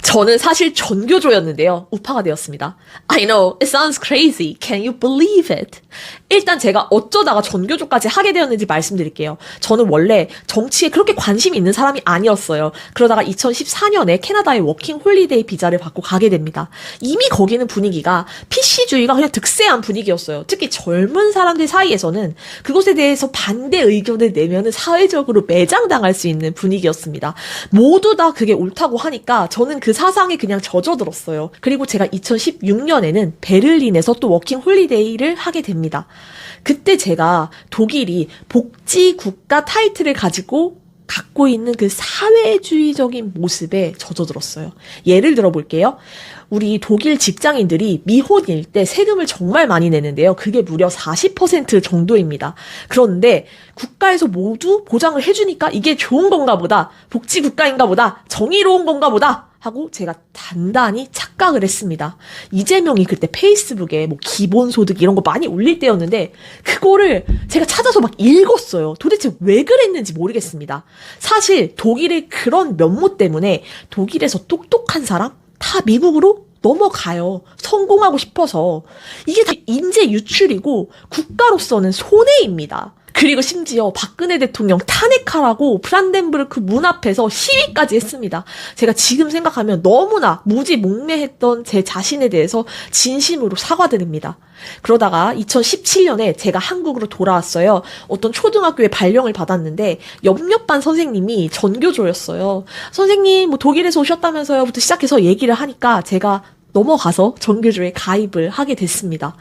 저는 사실 전교조였는데요. 우파가 되었습니다. I know, it sounds crazy. Can you believe it? 일단 제가 어쩌다가 전교조까지 하게 되었는지 말씀드릴게요. 저는 원래 정치에 그렇게 관심이 있는 사람이 아니었어요. 그러다가 2014년에 캐나다의 워킹 홀리데이 비자를 받고 가게 됩니다. 이미 거기는 분위기가 PC주의가 그냥 득세한 분위기였어요. 특히 젊은 사람들 사이에서는 그것에 대해서 반대 의견을 내면은 사회적으로 매장당할 수 있는 분위기였습니다. 모두 다 그게 옳다고 하니까 저는 그 사상에 그냥 젖어들었어요. 그리고 제가 2016년에는 베를린에서 또 워킹 홀리데이를 하게 됩니다. 그때 제가 독일이 복지 국가 타이틀을 갖고 있는 그 사회주의적인 모습에 젖어들었어요. 예를 들어볼게요. 우리 독일 직장인들이 미혼일 때 세금을 정말 많이 내는데요. 그게 무려 40% 정도입니다. 그런데 국가에서 모두 보장을 해주니까 이게 좋은 건가 보다, 복지 국가인가 보다, 정의로운 건가 보다 하고 제가 단단히 착각을 했습니다. 이재명이 그때 페이스북에 뭐 기본소득 이런 거 많이 올릴 때였는데 그거를 제가 찾아서 막 읽었어요. 도대체 왜 그랬는지 모르겠습니다. 사실 독일의 그런 면모 때문에 독일에서 똑똑한 사람 다 미국으로 넘어가요. 성공하고 싶어서. 이게 다 인재 유출이고 국가로서는 손해입니다. 그리고 심지어 박근혜 대통령 탄핵하라고 브란덴부르크 문 앞에서 시위까지 했습니다. 제가 지금 생각하면 너무나 무지몽매했던 제 자신에 대해서 진심으로 사과드립니다. 그러다가 2017년에 제가 한국으로 돌아왔어요. 어떤 초등학교에 발령을 받았는데 옆반 선생님이 전교조였어요. 선생님 뭐 독일에서 오셨다면서요 부터 시작해서 얘기를 하니까 제가 넘어가서 전교조에 가입을 하게 됐습니다.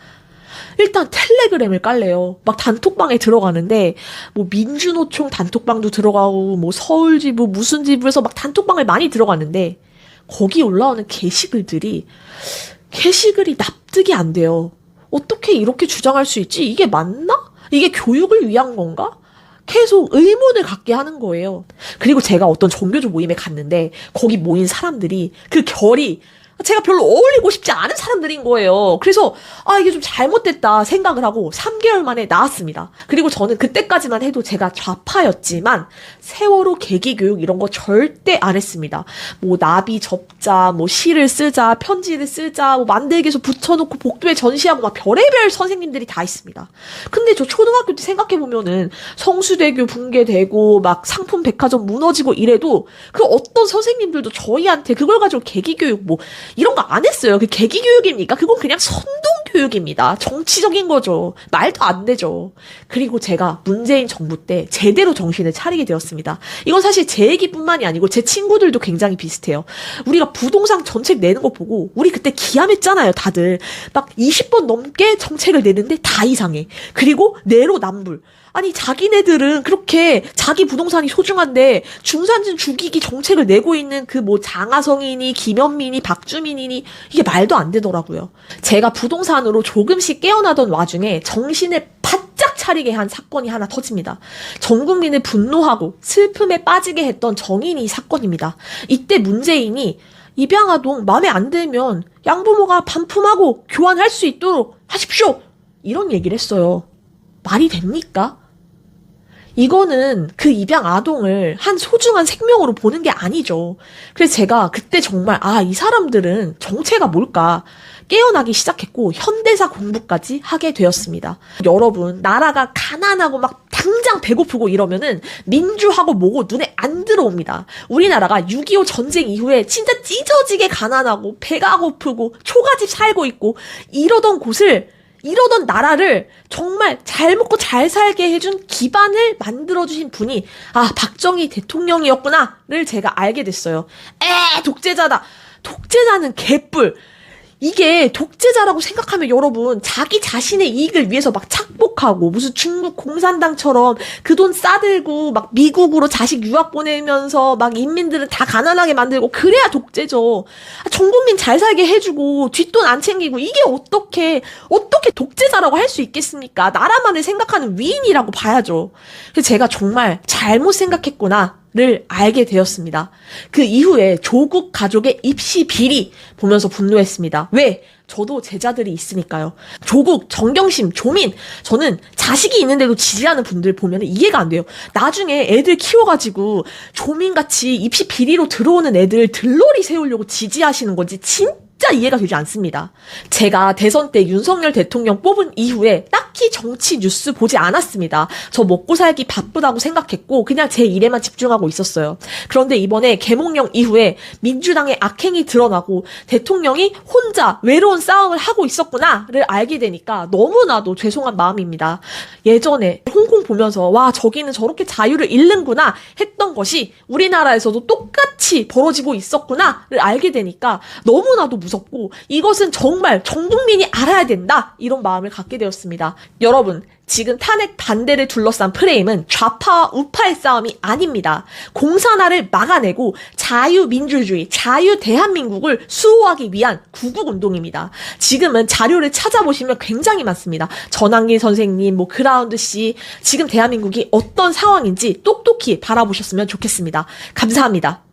일단 텔레그램을 깔래요. 막 단톡방에 들어가는데 뭐 민주노총 단톡방도 들어가고 뭐 서울지부 무슨 지부에서 막 단톡방을 많이 들어가는데 거기 올라오는 게시글이 납득이 안 돼요. 어떻게 이렇게 주장할 수 있지? 이게 맞나? 이게 교육을 위한 건가? 계속 의문을 갖게 하는 거예요. 그리고 제가 어떤 종교조 모임에 갔는데 거기 모인 사람들이 그 결이 제가 별로 어울리고 싶지 않은 사람들인 거예요. 그래서 이게 좀 잘못됐다 생각을 하고 3개월 만에 나왔습니다. 그리고 저는 그때까지만 해도 제가 좌파였지만 세월호 계기교육 이런 거 절대 안 했습니다. 뭐 나비 접자, 뭐 시를 쓰자, 편지를 쓰자, 뭐 만들기에서 붙여놓고 복도에 전시하고 막 별의별 선생님들이 다 있습니다. 근데 저 초등학교 때 생각해보면은 성수대교 붕괴되고 막 상품 백화점 무너지고 이래도 그 어떤 선생님들도 저희한테 그걸 가지고 계기교육 뭐 이런 거 안 했어요. 그 계기교육입니까? 그건 그냥 선동교육입니다. 정치적인 거죠. 말도 안 되죠. 그리고 제가 문재인 정부 때 제대로 정신을 차리게 되었습니다. 이건 사실 제 얘기뿐만이 아니고 제 친구들도 굉장히 비슷해요. 우리가 부동산 정책 내는 거 보고 우리 그때 기함했잖아요. 다들 막 20번 넘게 정책을 내는데 다 이상해. 그리고 내로남불. 아니 자기네들은 그렇게 자기 부동산이 소중한데 중산층 죽이기 정책을 내고 있는 그 뭐 장하성이니 김현민이 박주민이니 이게 말도 안 되더라고요. 제가 부동산으로 조금씩 깨어나던 와중에 정신을 바짝 차리게 한 사건이 하나 터집니다. 전 국민을 분노하고 슬픔에 빠지게 했던 정인이 사건입니다. 이때 문재인이 입양아동 마음에 안 들면 양부모가 반품하고 교환할 수 있도록 하십시오. 이런 얘기를 했어요. 말이 됩니까? 이거는 그 입양 아동을 한 소중한 생명으로 보는 게 아니죠. 그래서 제가 그때 정말 이 사람들은 정체가 뭘까 깨어나기 시작했고 현대사 공부까지 하게 되었습니다. 여러분 나라가 가난하고 막 당장 배고프고 이러면은 민주하고 뭐고 눈에 안 들어옵니다. 우리나라가 6.25 전쟁 이후에 진짜 찢어지게 가난하고 배가 고프고 초가집 살고 있고 이러던 나라를 정말 잘 먹고 잘 살게 해준 기반을 만들어주신 분이 박정희 대통령이었구나를 제가 알게 됐어요. 독재자다. 독재자는 개뿔. 이게 독재자라고 생각하면 여러분 자기 자신의 이익을 위해서 막 착복하고 무슨 중국 공산당처럼 그 돈 싸들고 막 미국으로 자식 유학 보내면서 막 인민들은 다 가난하게 만들고 그래야 독재죠. 전 국민 잘 살게 해주고 뒷돈 안 챙기고 이게 어떻게 독재자라고 할 수 있겠습니까? 나라만을 생각하는 위인이라고 봐야죠. 그래서 제가 정말 잘못 생각했구나 를 알게 되었습니다. 그 이후에 조국 가족의 입시 비리 보면서 분노했습니다. 왜? 저도 제자들이 있으니까요. 조국, 정경심, 조민, 저는 자식이 있는데도 지지하는 분들 보면 이해가 안 돼요. 나중에 애들 키워가지고 조민같이 입시 비리로 들어오는 애들 들러리 세우려고 지지하시는 건지 진짜 이해가 되지 않습니다. 제가 대선 때 윤석열 대통령 뽑은 이후에 딱히 정치 뉴스 보지 않았습니다. 저 먹고 살기 바쁘다고 생각했고 그냥 제 일에만 집중하고 있었어요. 그런데 이번에 계몽령 이후에 민주당의 악행이 드러나고 대통령이 혼자 외로운 싸움을 하고 있었구나를 알게 되니까 너무나도 죄송한 마음입니다. 예전에 홍콩 보면서 와 저기는 저렇게 자유를 잃는구나 했던 것이 우리나라에서도 똑같이 벌어지고 있었구나를 알게 되니까 너무나도 무섭고 이것은 정말 전 국민이 알아야 된다 이런 마음을 갖게 되었습니다. 여러분 지금 탄핵 반대를 둘러싼 프레임은 좌파와 우파의 싸움이 아닙니다. 공산화를 막아내고 자유민주주의, 자유대한민국을 수호하기 위한 구국운동입니다. 지금은 자료를 찾아보시면 굉장히 많습니다. 전환길 선생님, 그라운드 씨, 지금 대한민국이 어떤 상황인지 똑똑히 바라보셨으면 좋겠습니다. 감사합니다.